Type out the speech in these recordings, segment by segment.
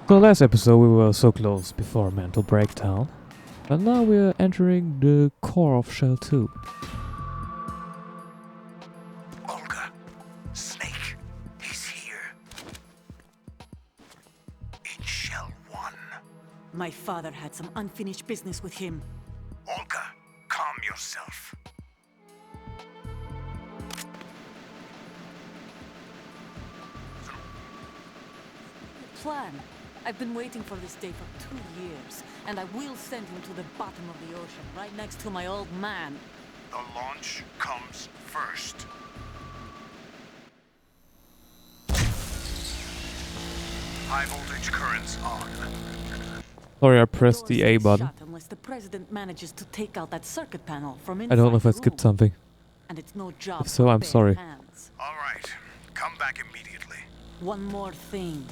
So last episode we were so close before a mental breakdown, but now we're entering the core of Shell 2. Olga, Snake, he's here. In Shell 1. My father had some unfinished business with him. Olga, calm yourself. Plan. I've been waiting for this day for 2 years, and I will send him to the bottom of the ocean, right next to my old man. The launch comes first. High voltage currents on. Sorry, I pressed Doors the A stay button. shut unless the president manages to take out that circuit panel from I inside don't know if I the skipped room. something. And it's no job If so, for I'm bare sorry. hands. All right, come back immediately. One more thing.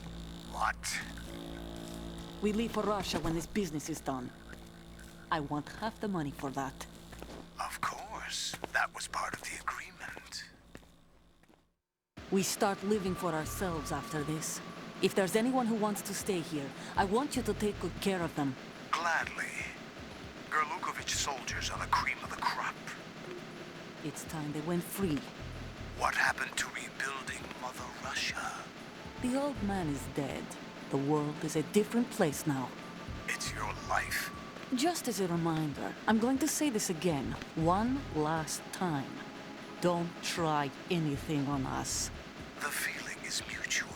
What? We leave for Russia when this business is done. I want half the money for that. Of course, that was part of the agreement. We start living for ourselves after this. If there's anyone who wants to stay here, I want you to take good care of them. Gladly. Gerlukovich soldiers are the cream of the crop. It's time they went free. What happened to rebuilding Mother Russia? The old man is dead. The world is a different place now. It's your life. Just as a reminder, I'm going to say this again, one last time. Don't try anything on us. The feeling is mutual.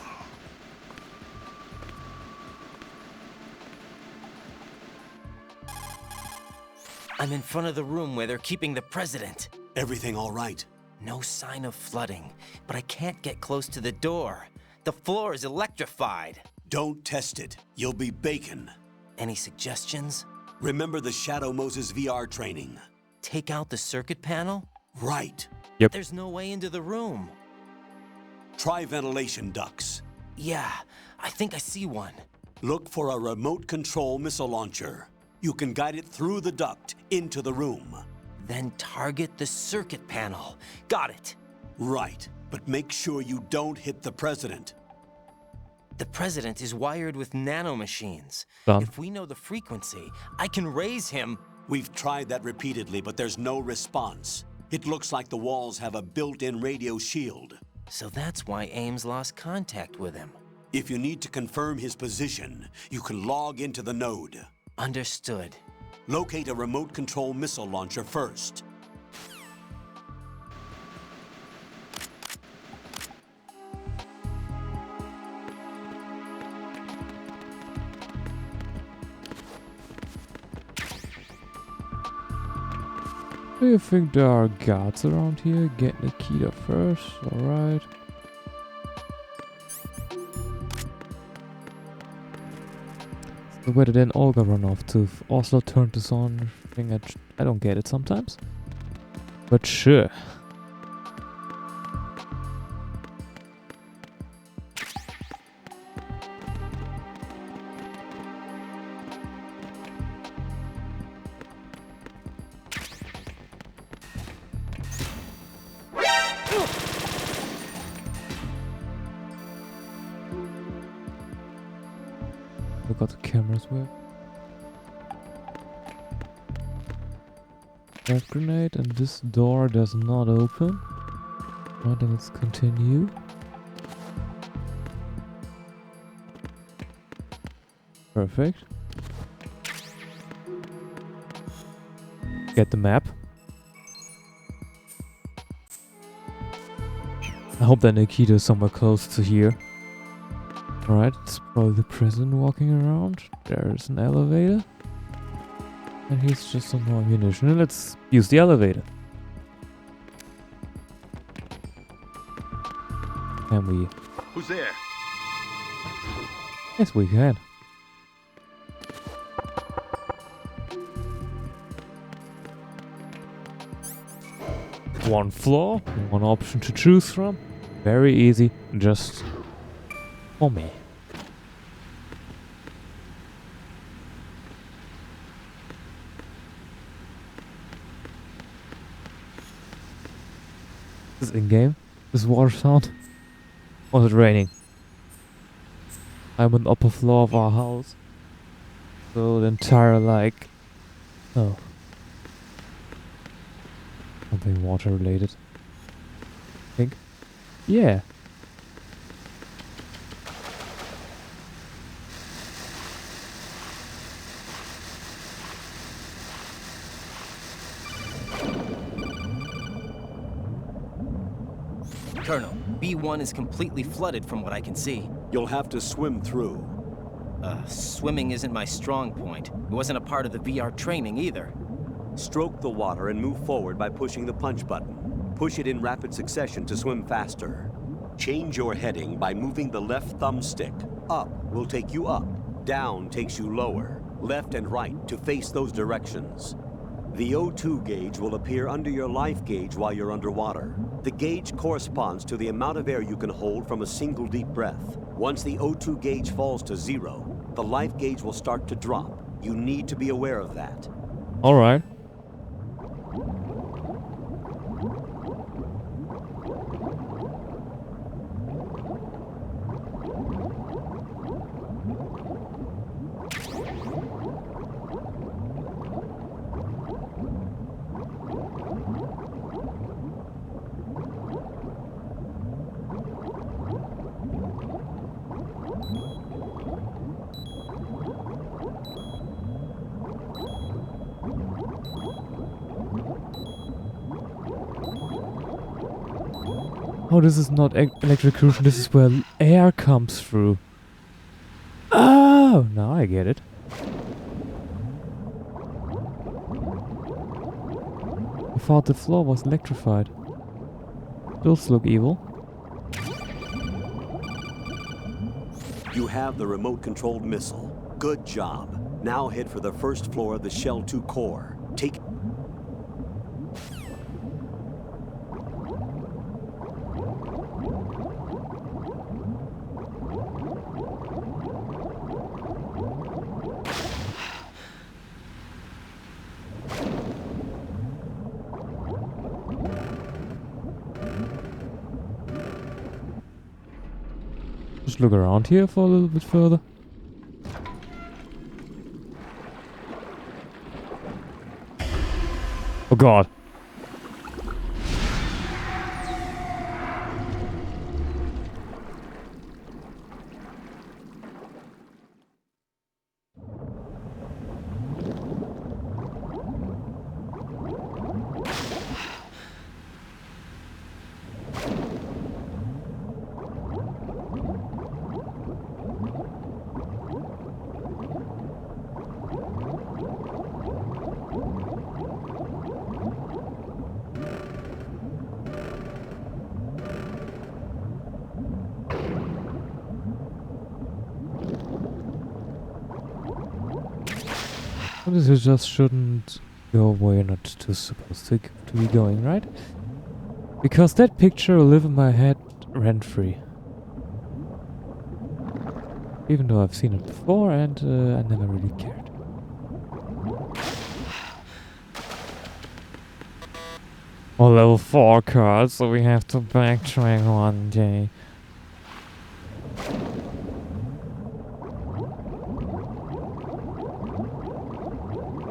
I'm in front of the room where they're keeping the president. Everything all right? No sign of flooding, but I can't get close to the door. The floor is electrified. Don't test it. You'll be bacon. Any suggestions? Remember the Shadow Moses VR training? Take out the circuit panel? Right. There's no way into the room. Try ventilation ducts. Yeah, I think I see one. Look for a remote control missile launcher. You can guide it through the duct into the room. Then target the circuit panel. Got it. Right, but make sure you don't hit the president. The president is wired with nanomachines. Done. If we know the frequency, I can raise him. We've tried that repeatedly, but there's no response. It looks like the walls have a built-in radio shield. So that's why Ames lost contact with him. If you need to confirm his position, you can log into the node. Understood. Locate a remote control missile launcher first. Do you think there are guards around here? Get Nikita first, alright. So where did then Olga run off to? Oslo turned this on. I don't get it sometimes. But sure. Look how the cameras work. Flash grenade, and this door does not open. Right, then let's continue. Perfect. Get the map. I hope that Nikita is somewhere close to here. Alright, it's probably the president walking around. There's an elevator. And here's just some more ammunition. And let's use the elevator. Can we? Who's there? Yes, we can. One floor, one option to choose from. Very easy, just for me. This is in-game? This water sound? Was it raining? I'm on the upper floor of our house. So the entire, like... Oh. Something water related. I think. Yeah. Colonel, B1 is completely flooded from what I can see. You'll have to swim through. Swimming isn't my strong point. It wasn't a part of the VR training either. Stroke the water and move forward by pushing the punch button. Push it in rapid succession to swim faster. Change your heading by moving the left thumbstick. Up will take you up. Down takes you lower. Left and right to face those directions. The O2 gauge will appear under your life gauge while you're underwater. The gauge corresponds to the amount of air you can hold from a single deep breath. Once the O2 gauge falls to 0, the life gauge will start to drop. You need to be aware of that. Alright. Oh, this is not electrocution, this is where air comes through. Oh, now I get it. I thought the floor was electrified. Those look evil. You have the remote-controlled missile. Good job. Now head for the first floor of the Shell 2 core. Take... Just look around here for a little bit further. Oh god. This just shouldn't go where you're not supposed to be going, right? Because that picture will live in my head rent-free. Even though I've seen it before and I never really cared. Oh, level 4 cards, so we have to backtrack one day.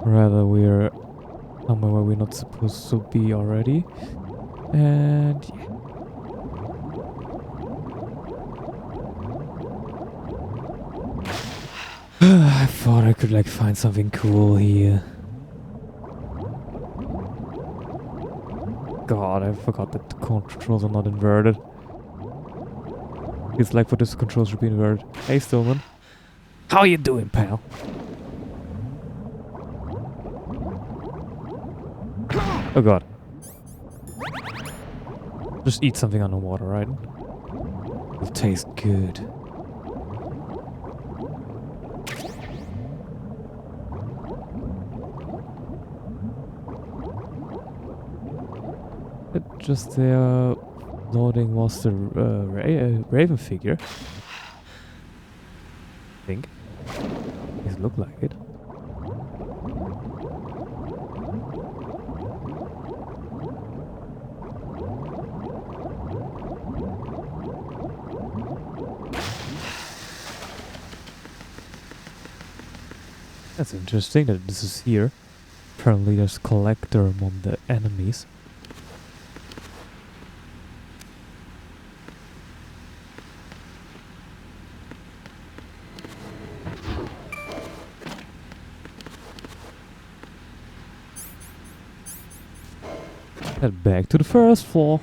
Rather, we're somewhere where we're not supposed to be already. And yeah. I thought I could like find something cool here. God, I forgot that the controls are not inverted. It's like for this controls should be inverted. Hey Stillman. How you doing, pal? Oh god. Just eat something underwater, right? It'll taste good. Just there loading was the Raven figure. I think. It looked like it. That's interesting that this is here. Apparently there's collector among the enemies. Head back to the first floor.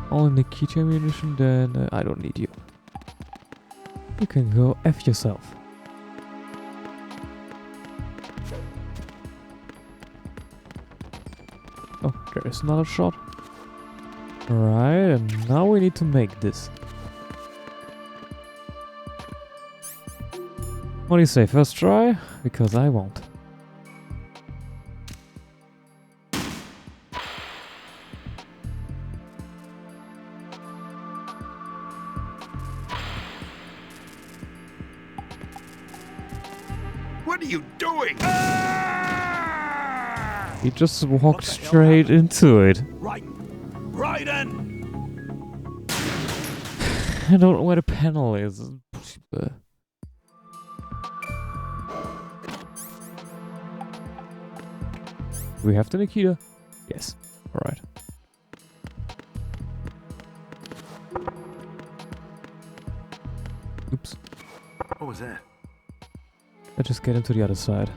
All in the keychain ammunition, then I don't need you. You can go F yourself. Oh, there is another shot. Right, and now we need to make this. What do you say, first try? Because I won't. What are you doing? He just walked straight into it. Right. Right in. I don't know where the panel is. We have the Nikita? Yes. Alright. Oops. What was that? Let's just get into the other side.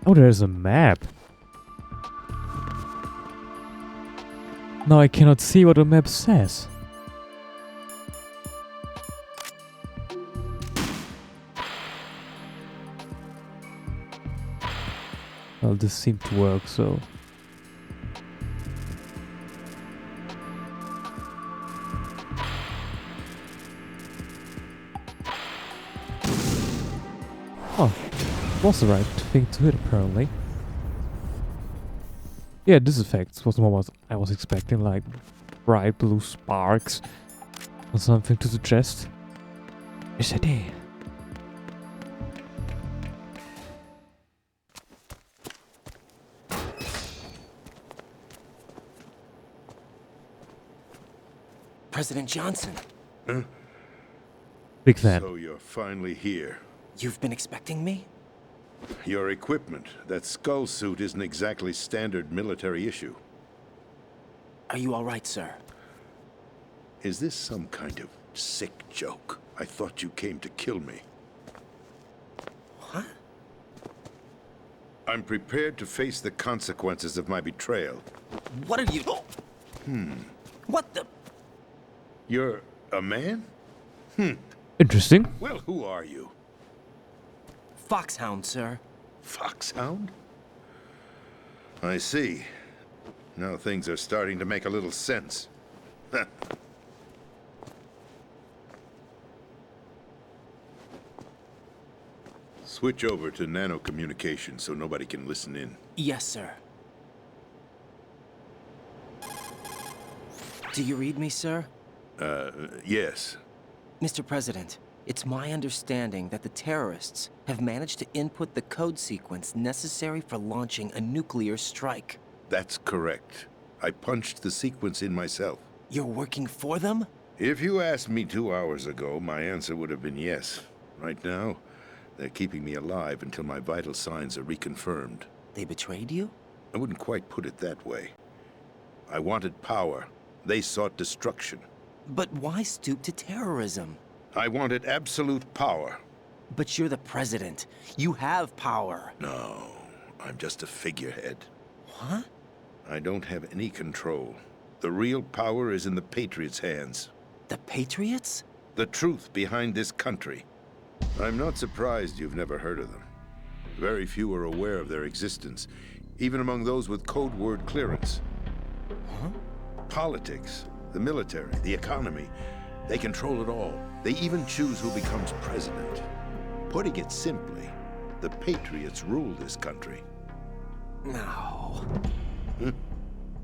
Oh, there's a map. Now I cannot see what the map says. Well, this seemed to work, so... Oh, was the right thing to hit, apparently. Yeah, this effect was what I was expecting, like bright blue sparks or something to suggest. Yes, I did. President Johnson, Big fan. So you're finally here. you've been expecting me? Your equipment, that skull suit isn't exactly standard military issue. Are you all right, sir? Is this some kind of sick joke? I thought you came to kill me. What? I'm prepared to face the consequences of my betrayal. What are you... What the... You're a man? Interesting. Well, who are you? Foxhound, sir. Foxhound? I see. Now things are starting to make a little sense. Switch over to nano-communication so nobody can listen in. Yes, sir. Do you read me, sir? Yes. Mr. President, it's my understanding that the terrorists have managed to input the code sequence necessary for launching a nuclear strike. That's correct. I punched the sequence in myself. You're working for them? If you asked me 2 hours ago, my answer would have been yes. Right now, they're keeping me alive until my vital signs are reconfirmed. They betrayed you? I wouldn't quite put it that way. I wanted power. They sought destruction. But why stoop to terrorism? I wanted absolute power. But you're the president. You have power. No, I'm just a figurehead. What? I don't have any control. The real power is in the Patriots' hands. The Patriots? The truth behind this country. I'm not surprised you've never heard of them. Very few are aware of their existence, even among those with code word clearance. Huh? Politics, the military, the economy. They control it all. They even choose who becomes president. Putting it simply, the Patriots rule this country. No.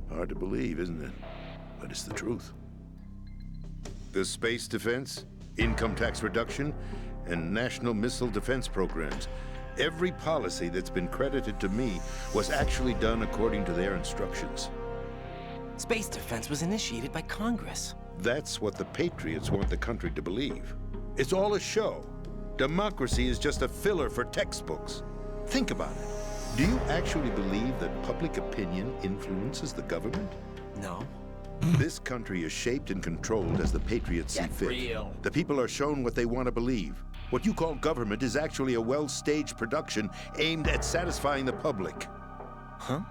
Hard to believe, isn't it? But it's the truth. The space defense, income tax reduction, and national missile defense programs. Every policy that's been credited to me was actually done according to their instructions. Space defense was initiated by Congress. That's what the Patriots want the country to believe. It's all a show. Democracy is just a filler for textbooks. Think about it. Do you actually believe that public opinion influences the government? No. This country is shaped and controlled as the Patriots see fit. Real. The people are shown what they want to believe. What you call government is actually a well-staged production aimed at satisfying the public. Huh?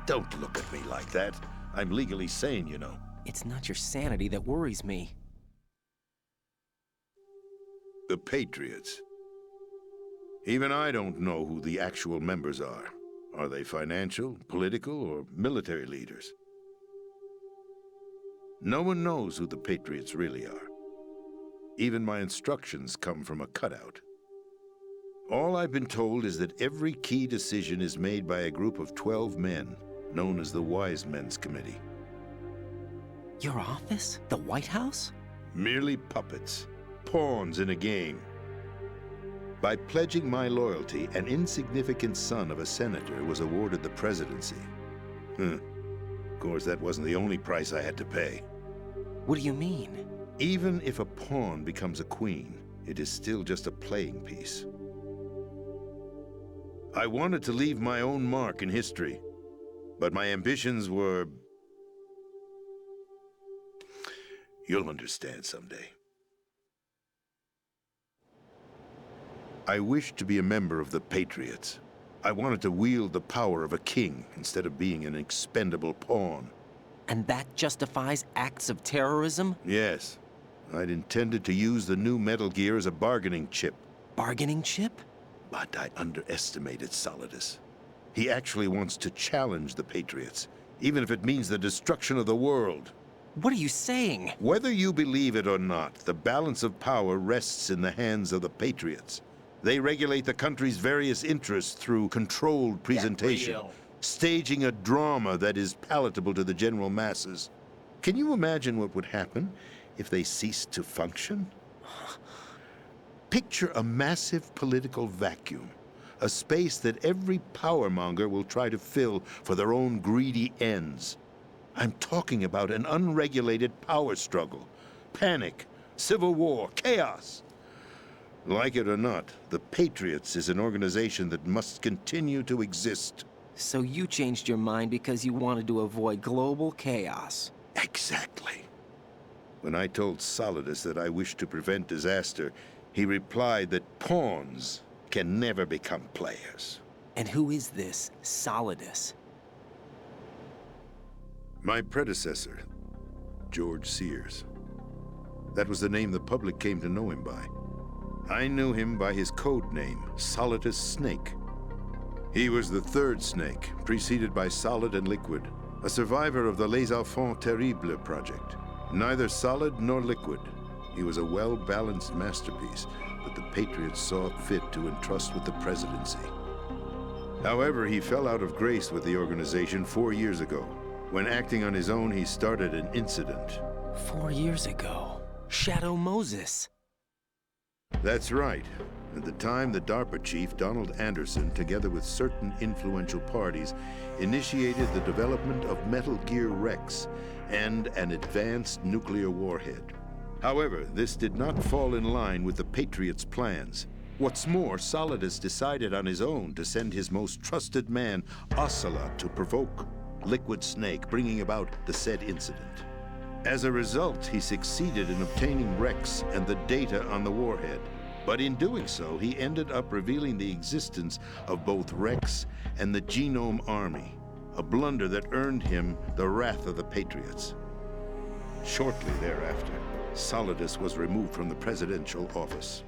Don't look at me like that. I'm legally sane, you know. It's not your sanity that worries me. The Patriots. Even I don't know who the actual members are. Are they financial, political, or military leaders? No one knows who the Patriots really are. Even my instructions come from a cutout. All I've been told is that every key decision is made by a group of 12 men, known as the Wise Men's Committee. Your office? The White House? Merely puppets, pawns in a game. By pledging my loyalty, an insignificant son of a senator was awarded the presidency. Of course, that wasn't the only price I had to pay. What do you mean? Even if a pawn becomes a queen, it is still just a playing piece. I wanted to leave my own mark in history, but my ambitions were... You'll understand someday. I wished to be a member of the Patriots. I wanted to wield the power of a king instead of being an expendable pawn. And that justifies acts of terrorism? Yes. I'd intended to use the new Metal Gear as a bargaining chip. Bargaining chip? But I underestimated Solidus. He actually wants to challenge the Patriots, even if it means the destruction of the world. What are you saying? Whether you believe it or not, the balance of power rests in the hands of the Patriots. They regulate the country's various interests through controlled presentation, staging a drama that is palatable to the general masses. Can you imagine what would happen if they ceased to function? Picture a massive political vacuum, a space that every powermonger will try to fill for their own greedy ends. I'm talking about an unregulated power struggle, panic, civil war, chaos. Like it or not, the Patriots is an organization that must continue to exist. So you changed your mind because you wanted to avoid global chaos. Exactly. When I told Solidus that I wished to prevent disaster, he replied that pawns can never become players. And who is this Solidus? My predecessor, George Sears. That was the name the public came to know him by. I knew him by his code name, Solidus Snake. He was the third snake, preceded by Solid and Liquid, a survivor of the Les Enfants Terribles project. Neither solid nor liquid, he was a well-balanced masterpiece that the Patriots saw fit to entrust with the presidency. However, he fell out of grace with the organization 4 years ago. When acting on his own, he started an incident. 4 years ago. Shadow Moses. That's right. At the time, the DARPA chief, Donald Anderson, together with certain influential parties, initiated the development of Metal Gear Rex and an advanced nuclear warhead. However, this did not fall in line with the Patriots' plans. What's more, Solidus decided on his own to send his most trusted man, Ocelot, to provoke Liquid Snake, bringing about the said incident. As a result, he succeeded in obtaining Rex and the data on the warhead. But in doing so, he ended up revealing the existence of both Rex and the Genome Army, a blunder that earned him the wrath of the Patriots. Shortly thereafter, Solidus was removed from the presidential office.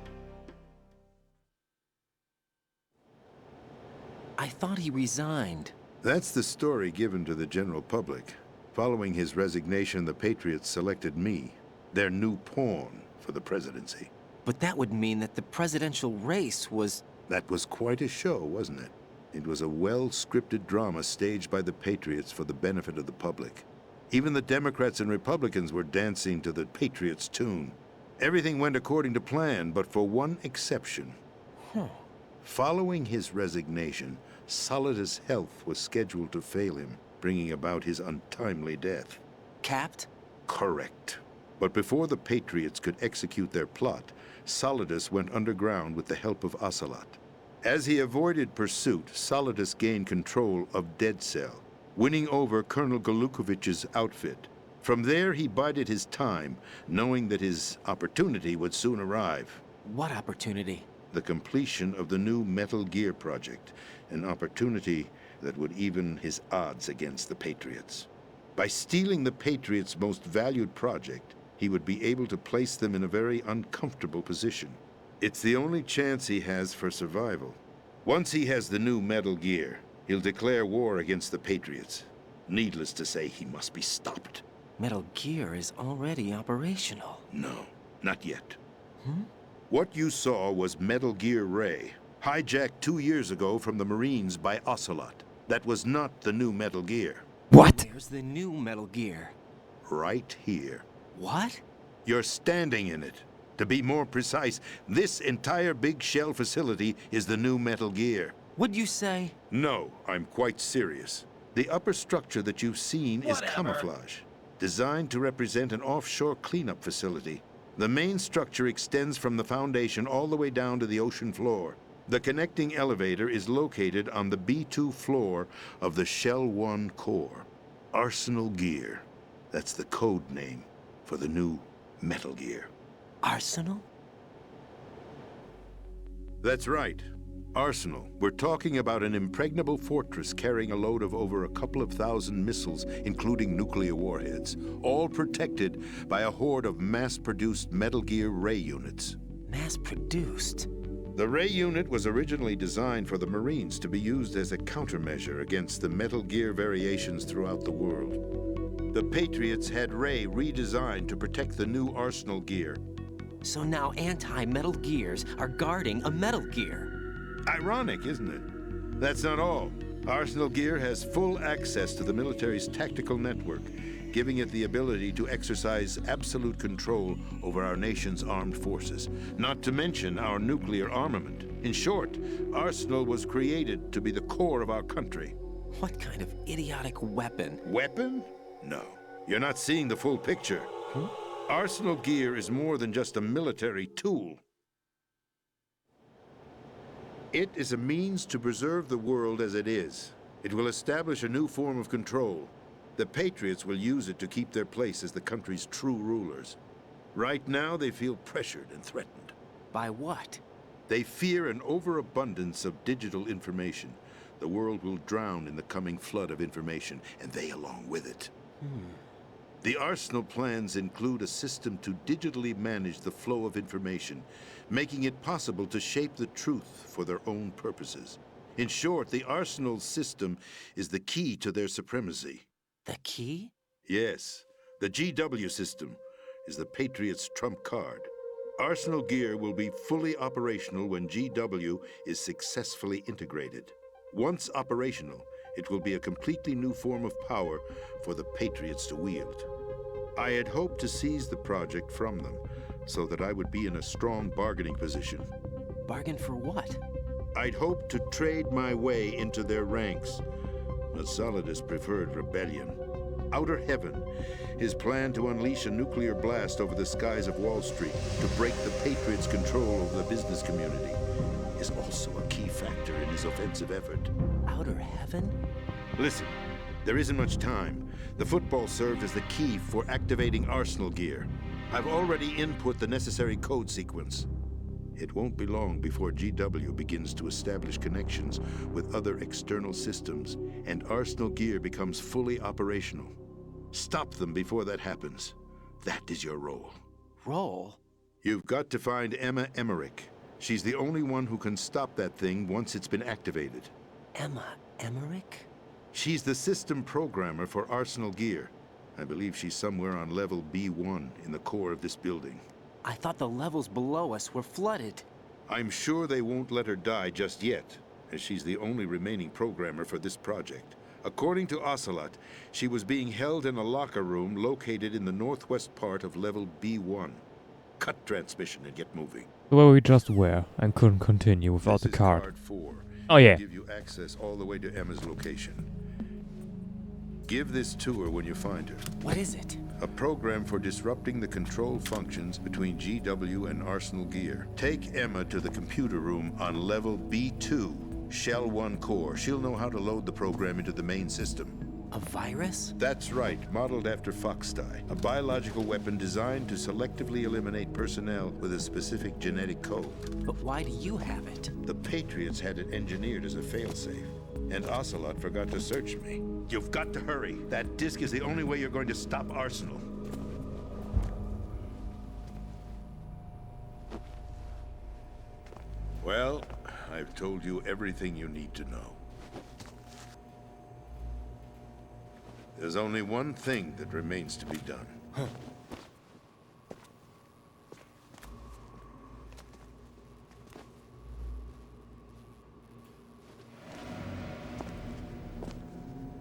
I thought he resigned. That's the story given to the general public. Following his resignation, the Patriots selected me. Their new pawn for the presidency. But that would mean that the presidential race was... That was quite a show, wasn't it? It was a well-scripted drama staged by the Patriots for the benefit of the public. Even the Democrats and Republicans were dancing to the Patriots' tune. Everything went according to plan, but for one exception. Following his resignation, Solidus' health was scheduled to fail him, bringing about his untimely death. Capped? Correct. But before the Patriots could execute their plot, Solidus went underground with the help of Ocelot. As he avoided pursuit, Solidus gained control of Dead Cell, winning over Colonel Golukovich's outfit. From there, he bided his time, knowing that his opportunity would soon arrive. What opportunity? The completion of the new Metal Gear project, an opportunity that would even his odds against the Patriots. By stealing the Patriots' most valued project, he would be able to place them in a very uncomfortable position. It's the only chance he has for survival. Once he has the new Metal Gear, he'll declare war against the Patriots. Needless to say, he must be stopped. Metal Gear is already operational. No, not yet. What you saw was Metal Gear Ray, hijacked 2 years ago from the Marines by Ocelot. That was not the new Metal Gear. What? There's the new Metal Gear. Right here. What? You're standing in it. To be more precise, this entire big shell facility is the new Metal Gear. What'd you say? No, I'm quite serious. The upper structure that you've seen is camouflage, designed to represent an offshore cleanup facility. The main structure extends from the foundation all the way down to the ocean floor. The connecting elevator is located on the B2 floor of the Shell 1 core. Arsenal Gear. That's the code name for the new Metal Gear. Arsenal? That's right. Arsenal. We're talking about an impregnable fortress carrying a load of over a couple of thousand missiles, including nuclear warheads, all protected by a horde of mass-produced Metal Gear Ray units. Mass-produced? The Ray unit was originally designed for the Marines to be used as a countermeasure against the Metal Gear variations throughout the world. The Patriots had Ray redesigned to protect the new Arsenal Gear. So now anti-Metal Gears are guarding a Metal Gear. Ironic, isn't it? That's not all. Arsenal Gear has full access to the military's tactical network, giving it the ability to exercise absolute control over our nation's armed forces, not to mention our nuclear armament. In short, Arsenal was created to be the core of our country. What kind of idiotic weapon? Weapon? No. You're not seeing the full picture. Arsenal Gear is more than just a military tool. It is a means to preserve the world as it is. It will establish a new form of control. The Patriots will use it to keep their place as the country's true rulers. Right now, they feel pressured and threatened. By what? They fear an overabundance of digital information. The world will drown in the coming flood of information, and they along with it. The Arsenal plans include a system to digitally manage the flow of information, making it possible to shape the truth for their own purposes. In short, the Arsenal system is the key to their supremacy. The key? Yes, the GW system is the Patriots' trump card. Arsenal Gear will be fully operational when GW is successfully integrated. Once operational, it will be a completely new form of power for the Patriots to wield. I had hoped to seize the project from them, so that I would be in a strong bargaining position. Bargain for what? I'd hoped to trade my way into their ranks, but Solidus preferred rebellion. Outer Heaven, his plan to unleash a nuclear blast over the skies of Wall Street to break the Patriots' control over the business community, is also a key factor in his offensive effort. Outer Heaven? Listen, there isn't much time. The football served as the key for activating Arsenal Gear. I've already input the necessary code sequence. It won't be long before GW begins to establish connections with other external systems, and Arsenal Gear becomes fully operational. Stop them before that happens. That is your role. Role? You've got to find Emma Emmerich. She's the only one who can stop that thing once it's been activated. Emma Emmerich? She's the system programmer for Arsenal Gear. I believe she's somewhere on level B1 in the core of this building. I thought the levels below us were flooded. I'm sure they won't let her die just yet, as she's the only remaining programmer for this project. According to Ocelot, she was being held in a locker room located in the northwest part of level B1. Cut transmission and get moving. Where we just were and couldn't continue without This the is card. card 4. Oh yeah. Give you access all the way to Emma's location. Give this to her when you find her. What is it? A program for disrupting the control functions between GW and Arsenal Gear. Take Emma to the computer room on level B2, Shell 1 core. She'll know how to load the program into the main system. A virus? That's right, modeled after Foxdie, a biological weapon designed to selectively eliminate personnel with a specific genetic code. But why do you have it? The Patriots had it engineered as a failsafe, and Ocelot forgot to search me. You've got to hurry. That disk is the only way you're going to stop Arsenal. Well, I've told you everything you need to know. There's only one thing that remains to be done.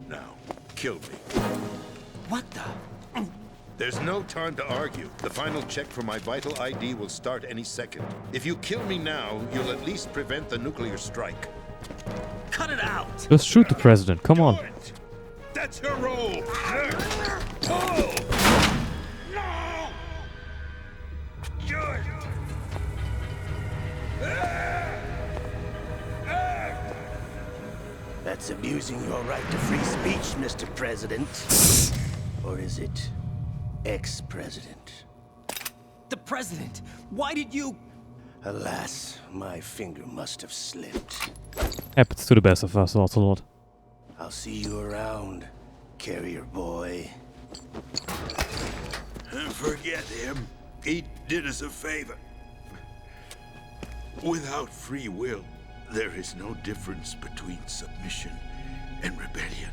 Now, kill me. What the? There's no time to argue. The final check for my vital ID will start any second. If you kill me now, you'll at least prevent the nuclear strike. Cut it out! Just shoot the president, come on. Good. That's your role. Pull! No! Good. That's abusing your right to free speech, Mr. President. Or is it ex-president? The president! Why did you... Alas, my finger must have slipped. Happens to the best of us, Ocelot. I'll see you around, carrier boy. Forget him. He did us a favor. Without free will, there is no difference between submission and rebellion.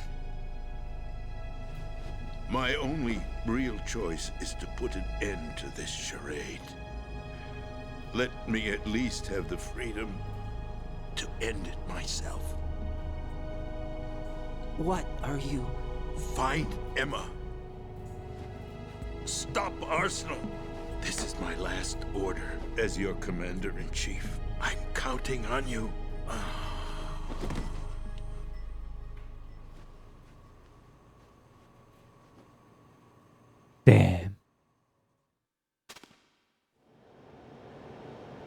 My only real choice is to put an end to this charade. Let me at least have the freedom to end it myself. What are you... Find Emma. Stop Arsenal. This is my last order as your commander-in-chief. I'm counting on you. Damn.